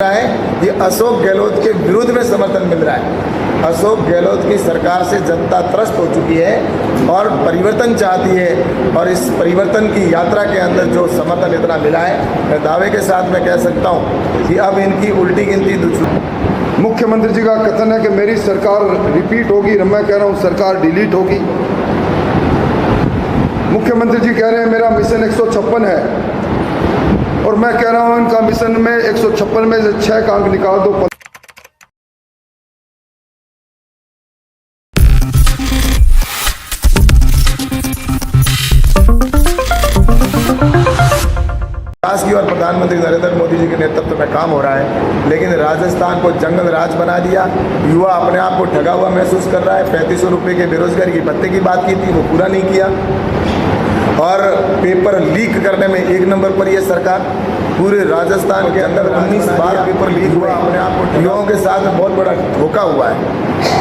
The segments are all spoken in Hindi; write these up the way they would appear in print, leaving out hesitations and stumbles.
है ये अशोक गहलोत के विरुद्ध में समर्थन मिल रहा है। अशोक गहलोत की सरकार से जनता त्रस्त हो चुकी है और परिवर्तन चाहती है और इस परिवर्तन की यात्रा के अंदर जो समर्थन इतना मिला है, मैं दावे के साथ मैं कह सकता हूँ कि अब इनकी उल्टी गिनती मुख्यमंत्री जी का कथन है कि मेरी सरकार रिपीट होगी, मैं कह रहा हूँ सरकार डिलीट होगी। मुख्यमंत्री जी कह रहे हैं मेरा मिशन 156 है और मैं कह रहा हूं इनका मिशन में 156 में से 6 का अंक निकाल दो। विकास की और प्रधानमंत्री नरेंद्र मोदी जी के नेतृत्व में काम हो रहा है, लेकिन राजस्थान को जंगल राज बना दिया। युवा अपने आप को ठगा हुआ महसूस कर रहा है। 3500 रुपये के बेरोजगारी की भत्ते की बात की थी, वो पूरा नहीं किया और पेपर लीक करने में 1 नंबर पर यह सरकार। पूरे राजस्थान के अंदर 19 बार पेपर लीक हुआ, अपने आप को युवाओं के साथ में बहुत बड़ा धोखा हुआ है।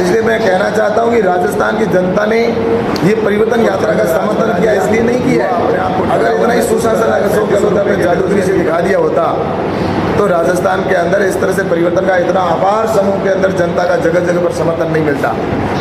इसलिए मैं कहना चाहता हूं कि राजस्थान की जनता ने ये परिवर्तन यात्रा का समर्थन किया, इसलिए नहीं किया है। अगर इतना ही सुशासन अशोक गहलोत ने जादूगरी से दिखा दिया होता तो राजस्थान के अंदर इस तरह से परिवर्तन का इतना अपार समूह के अंदर जनता का जगह जगह पर समर्थन नहीं मिलता।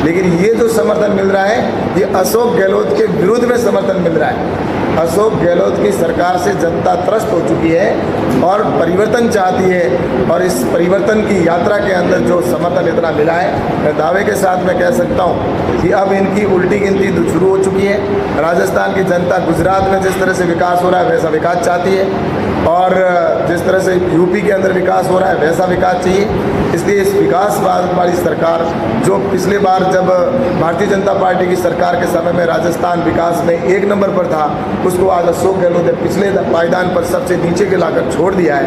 लेकिन ये जो समर्थन मिल रहा है ये अशोक गहलोत के विरुद्ध में समर्थन मिल रहा है। अशोक गहलोत की सरकार से जनता त्रस्त हो चुकी है और परिवर्तन चाहती है और इस परिवर्तन की यात्रा के अंदर जो समर्थन इतना मिला है, मैं दावे के साथ मैं कह सकता हूँ कि अब इनकी उल्टी गिनती शुरू हो चुकी है। राजस्थान की जनता गुजरात में जिस तरह से विकास हो रहा है वैसा विकास चाहती है और जिस तरह से यूपी के अंदर विकास हो रहा है वैसा विकास चाहिए। इसलिए इस विकासवाद वाली सरकार जो पिछले बार जब भारतीय जनता पार्टी की सरकार के समय में राजस्थान विकास में 1 नंबर पर था, उसको आज अशोक गहलोत ने पिछले पायदान पर सबसे नीचे के लाकर छोड़ दिया है।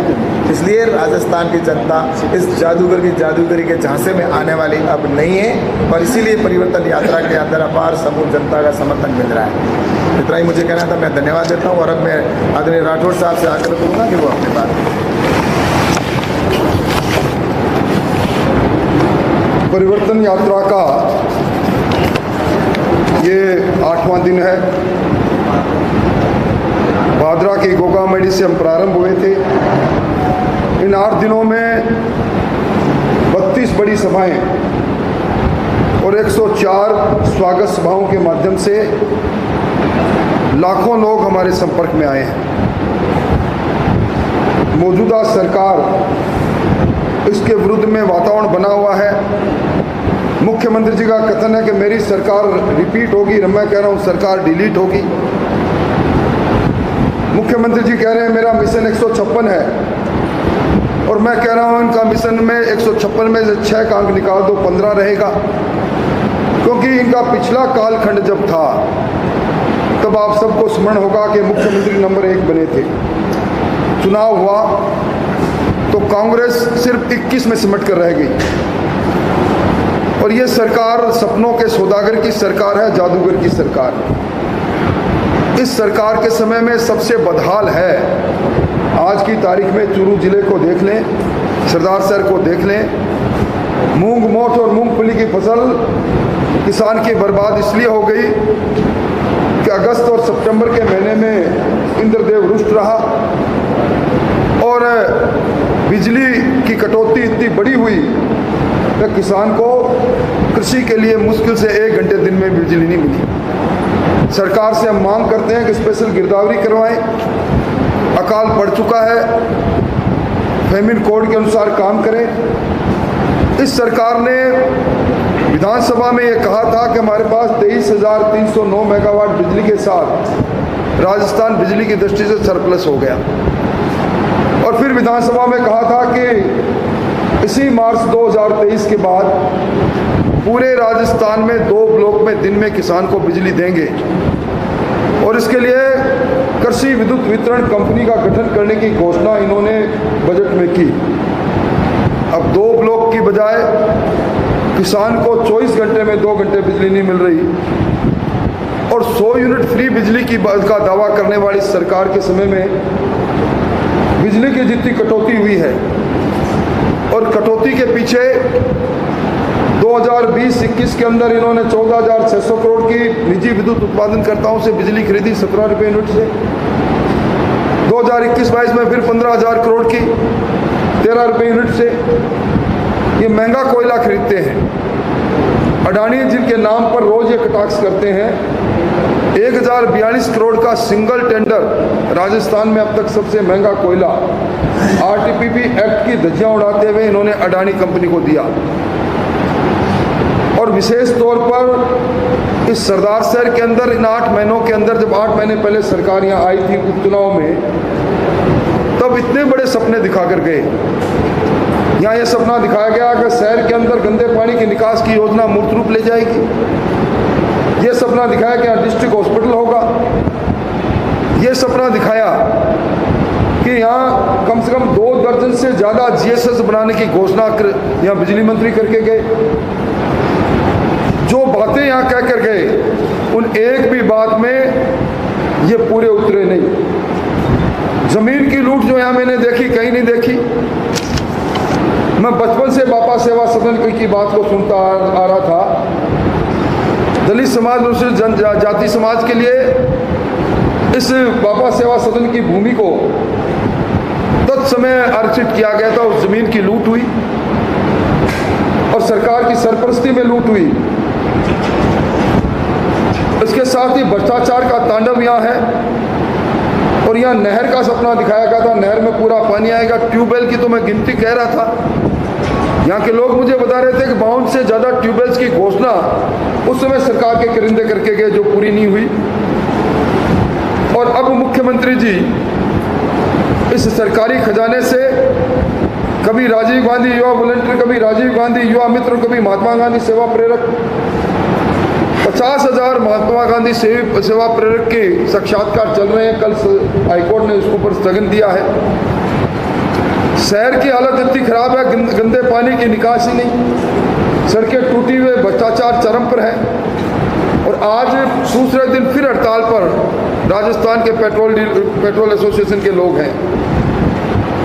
इसलिए राजस्थान की जनता इस जादूगर की जादूगरी के झांसे में आने वाली अब नहीं है और इसीलिए परिवर्तन यात्रा के अंदर अपार समूह जनता का समर्थन मिल रहा है। इतना ही मुझे कहना था, मैं धन्यवाद देता हूँ और अब मैं आदरणीय राठौड़ साहब से आग्रह करूँगा कि वो अपनी बात। परिवर्तन यात्रा का ये 8वां दिन है। भादरा की गोगामड़ी से हम प्रारंभ हुए थे। इन 8 दिनों में 32 बड़ी सभाएं और 104 स्वागत सभाओं के माध्यम से लाखों लोग हमारे संपर्क में आए हैं। मौजूदा सरकार इसके विरुद्ध में वातावरण बना हुआ है। मुख्यमंत्री जी का कथन है कि मेरी सरकार रिपीट होगी, मैं कह रहा हूं सरकार डिलीट होगी। मुख्यमंत्री जी कह रहे हैं मेरा मिशन 156 है और मैं कह रहा हूं इनका मिशन में 156 में से 6 का अंक निकाल दो, 15 रहेगा। क्योंकि इनका पिछला कालखंड जब था तब आप सबको स्मरण होगा कि मुख्यमंत्री नंबर 1 बने थे। चुनाव हुआ तो कांग्रेस सिर्फ 21 में सिमट कर रह गई और ये सरकार सपनों के सौदागर की सरकार है, जादूगर की सरकार। इस सरकार के समय में सबसे बदहाल है। आज की तारीख में चूरू जिले को देख लें, सरदार शहर को देख लें। मूंग मोठ और मूंगफली की फसल किसान की बर्बाद इसलिए हो गई कि अगस्त और सितंबर के महीने में इंद्रदेव रुष्ट रहा और बिजली की कटौती इतनी बड़ी हुई कि किसान को कृषि के लिए मुश्किल से 1 घंटे दिन में बिजली नहीं मिली। सरकार से हम मांग करते हैं कि स्पेशल गिरदावरी करवाएं। अकाल पड़ चुका है, फेमिन कोड के अनुसार काम करें। इस सरकार ने विधानसभा में ये कहा था कि हमारे पास 23,309 मेगावाट बिजली के साथ राजस्थान बिजली की दृष्टि से सरप्लस हो गया और फिर विधानसभा में कहा था कि इसी मार्च 2023 के बाद पूरे राजस्थान में 2 ब्लॉक में दिन में किसान को बिजली देंगे और इसके लिए कृषि विद्युत वितरण कंपनी का गठन करने की घोषणा इन्होंने बजट में की। अब 2 ब्लॉक की बजाय किसान को 24 घंटे में 2 घंटे बिजली नहीं मिल रही और 100 यूनिट फ्री बिजली का दावा करने वाली सरकार के समय में बिजली की जितनी कटौती हुई है और कटौती के पीछे 2020-21 के अंदर इन्होंने 14,600 करोड़ की निजी विद्युत उत्पादनकर्ताओं से बिजली खरीदी 17 रुपये यूनिट से। 2021-22 में फिर 15,000 करोड़ की 13 रुपये यूनिट से ये महंगा कोयला खरीदते हैं। अडानी जिनके नाम पर रोज ये कटाक्ष करते हैं, 1042 करोड़ का सिंगल टेंडर राजस्थान में अब तक सबसे महंगा कोयला आरटीपीपी एक्ट की धज्जियां उड़ाते हुए इन्होंने अडानी कंपनी को दिया। और विशेष तौर पर इस सरदार शहर के अंदर इन 8 महीनों के अंदर, जब 8 महीने पहले सरकार यहाँ आई थी उपचुनाव में, तब इतने बड़े सपने दिखा कर गए। यहाँ ये सपना दिखाया गया कि शहर के अंदर गंदे पानी की निकास की योजना मूर्त रूप ले जाएगी। ये सपना दिखाया कि यहाँ डिस्ट्रिक्ट हॉस्पिटल होगा। ये सपना दिखाया कि यहाँ कम से कम 2 दर्जन से ज़्यादा जीएसएस बनाने की घोषणा यहाँ बिजली मंत्री करके गए। जो बातें यहाँ कह कर गए, उन एक भी बात में ये पूरे उतरे नहीं। जमीन की लूट जो यहाँ मैंने देखी, कहीं नहीं देखी। मैं बचपन से बापा सेवा सदन की बात को सुनता आ रहा था। दलित समाज, अनुसूचित जनजाति समाज के लिए इस बापा सेवा सदन की भूमि को तत्समय आरक्षित किया गया था। उस जमीन की लूट हुई और सरकार की सरपरस्ती में लूट हुई। इसके साथ ही भ्रष्टाचार का तांडव यहाँ है। और यहाँ नहर का सपना दिखाया गया था, नहर में पूरा पानी आएगा। ट्यूबवेल की तो मैं गिनती कह रहा था, यहाँ के लोग मुझे बता रहे थे कि 52 से ज़्यादा ट्यूबवेल्स की घोषणा उस समय सरकार के करिंदे करके गए, जो पूरी नहीं हुई। और अब मुख्यमंत्री जी इस सरकारी खजाने से कभी राजीव गांधी युवा वॉलंटियर, कभी राजीव गांधी युवा मित्र, कभी महात्मा गांधी सेवा प्रेरक, 50,000 महात्मा गांधी सेवा प्रेरक के साक्षात्कार चल रहे हैं। कल हाईकोर्ट ने उसके ऊपर स्थगन दिया है। शहर की हालत इतनी खराब है, गंदे पानी की निकासी नहीं, सड़कें टूटी हुई, भ्रष्टाचार चरम पर है। और आज दूसरे दिन फिर हड़ताल पर राजस्थान के पेट्रोल एसोसिएशन के लोग हैं।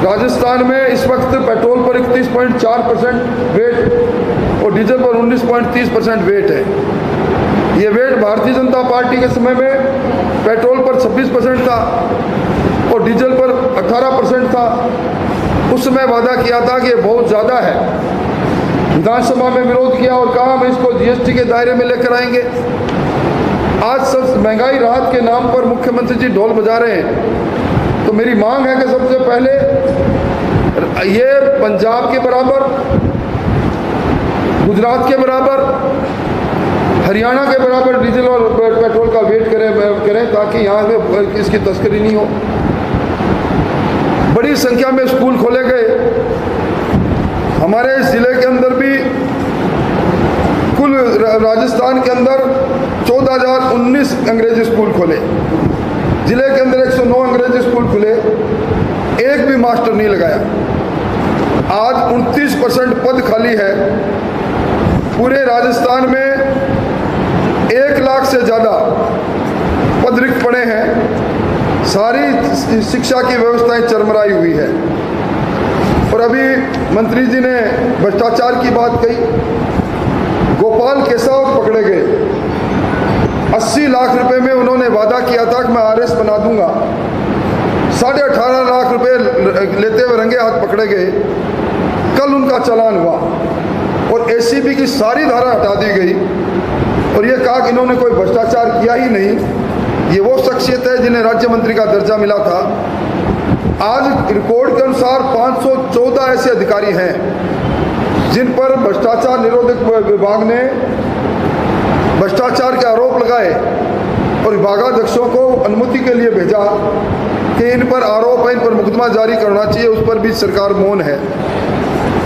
राजस्थान में इस वक्त पेट्रोल पर 31.4% वेट और डीजल पर 19.30% वेट है। ये वेट भारतीय जनता पार्टी के समय में पेट्रोल पर 26% था और डीजल पर 18% था। उस समय वादा किया था कि ये बहुत ज़्यादा है। विधानसभा में विरोध किया और कहा हम इसको जीएसटी के दायरे में लेकर आएंगे। आज सब महंगाई राहत के नाम पर मुख्यमंत्री जी ढोल बजा रहे हैं। तो मेरी मांग है कि सबसे पहले ये पंजाब के बराबर, गुजरात के बराबर, हरियाणा के बराबर डीजल और पेट्रोल का वेट करें ताकि यहाँ में इसकी तस्करी नहीं हो। बड़ी संख्या में स्कूल खोले गए। हमारे ज़िले के अंदर भी कुल राजस्थान के अंदर 14,019 अंग्रेजी स्कूल खोले। ज़िले के अंदर 109 अंग्रेजी स्कूल खुले, एक भी मास्टर नहीं लगाया। आज 29% पद खाली है। पूरे राजस्थान में 1 लाख से ज़्यादा पद रिक्त पड़े हैं। सारी शिक्षा की व्यवस्थाएं चरमराई हुई है। और अभी मंत्री जी ने भ्रष्टाचार की बात कही। गोपाल केसावत पकड़े गए। 80 लाख रुपए में उन्होंने वादा किया था कि मैं आरएस बना दूंगा। 18.5 लाख रुपए लेते हुए रंगे हाथ पकड़े गए। कल उनका चालान हुआ और एसीबी की सारी धारा हटा दी गई और ये कहा कि इन्होंने कोई भ्रष्टाचार किया ही नहीं। ये वो शख्सियत है जिन्हें राज्य मंत्री का दर्जा मिला था। आज रिकॉर्ड के अनुसार 514 ऐसे अधिकारी हैं जिन पर भ्रष्टाचार निरोधक विभाग ने भ्रष्टाचार के आरोप लगाए और विभागाध्यक्षों को अनुमति के लिए भेजा कि इन पर आरोप है, इन पर मुकदमा जारी करना चाहिए। उस पर भी सरकार मौन है।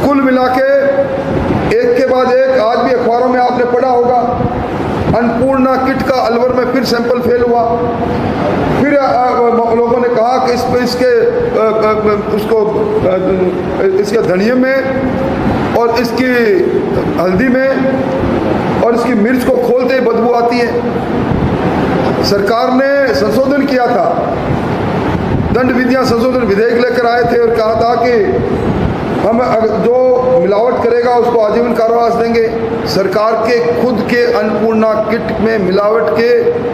कुल मिला के एक के बाद एक, आज भी अखबारों में आपने पढ़ा होगा, अन्नपूर्णा किट का अलवर में फिर सैंपल फेल हुआ। फिर लोगों ने कहा कि इसके धनिये में और इसकी हल्दी में और इसकी मिर्च को खोलते ही बदबू आती है। सरकार ने संशोधन किया था, दंड विधियां संशोधन विधेयक लेकर आए थे और कहा था कि हम जो मिलावट करेगा उसको आजीवन कारावास देंगे। सरकार के खुद के अन्नपूर्णा किट में मिलावट के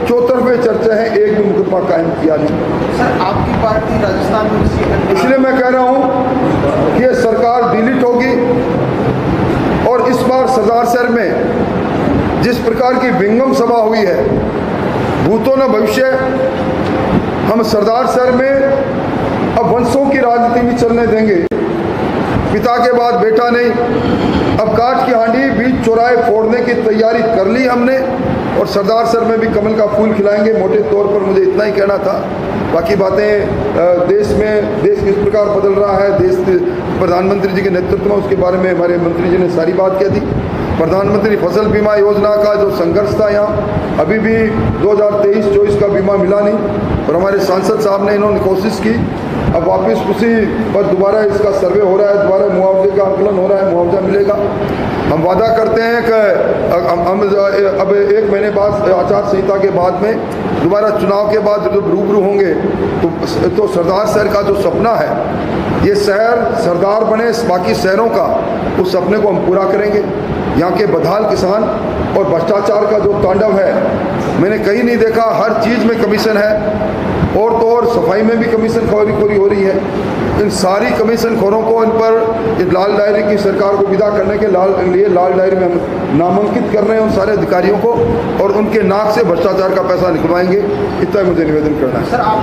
44वें चर्चा है, एक भी मुकदमा कायम किया नहीं। सर आपकी पार्टी राजस्थान में इसलिए मैं कह रहा हूं कि ये सरकार डिलीट होगी और इस बार सरदार शहर में जिस प्रकार की विंगम सभा हुई है, भूतो न भविष्य, हम सरदार शहर में अब वंशों की राजनीति भी चलने देंगे। पिता के बाद बेटा नहीं, अब काट की हांडी बीच चौराहे फोड़ने की तैयारी कर ली हमने और सरदार शहर में भी कमल का फूल खिलाएंगे। मोटे तौर पर मुझे इतना ही कहना था, बाकी बातें देश किस प्रकार बदल रहा है, देश प्रधानमंत्री जी के नेतृत्व में, उसके बारे में हमारे मंत्री जी ने सारी बात कह दी। प्रधानमंत्री फसल बीमा योजना का जो संघर्ष था यहाँ, अभी भी 2023-24 का बीमा मिला नहीं और हमारे सांसद साहब ने इन्होंने कोशिश की। अब वापस उसी पर दोबारा इसका सर्वे हो रहा है, दोबारा मुआवजे का आंकलन हो रहा है, मुआवजा मिलेगा। हम वादा करते हैं कि हम अब 1 महीने बाद आचार संहिता के बाद में दोबारा चुनाव के बाद जब रूबरू होंगे तो सरदार शहर का जो सपना है, ये शहर सरदार बने बाकी शहरों का, उस सपने को हम पूरा करेंगे। यहाँ के बदहाल किसान और भ्रष्टाचार का जो तांडव है, मैंने कहीं नहीं देखा, हर चीज़ में कमीशन है और तो और सफाई में भी कमीशन खोरी हो रही है। इन सारी कमीशन खोरों को इन पर इस लाल डायरी की सरकार को विदा करने के लिए लाल डायरी में हम नामांकित कर रहे हैं उन सारे अधिकारियों को और उनके नाक से भ्रष्टाचार का पैसा निकलवाएंगे। इतना मुझे निवेदन करना है। सर आप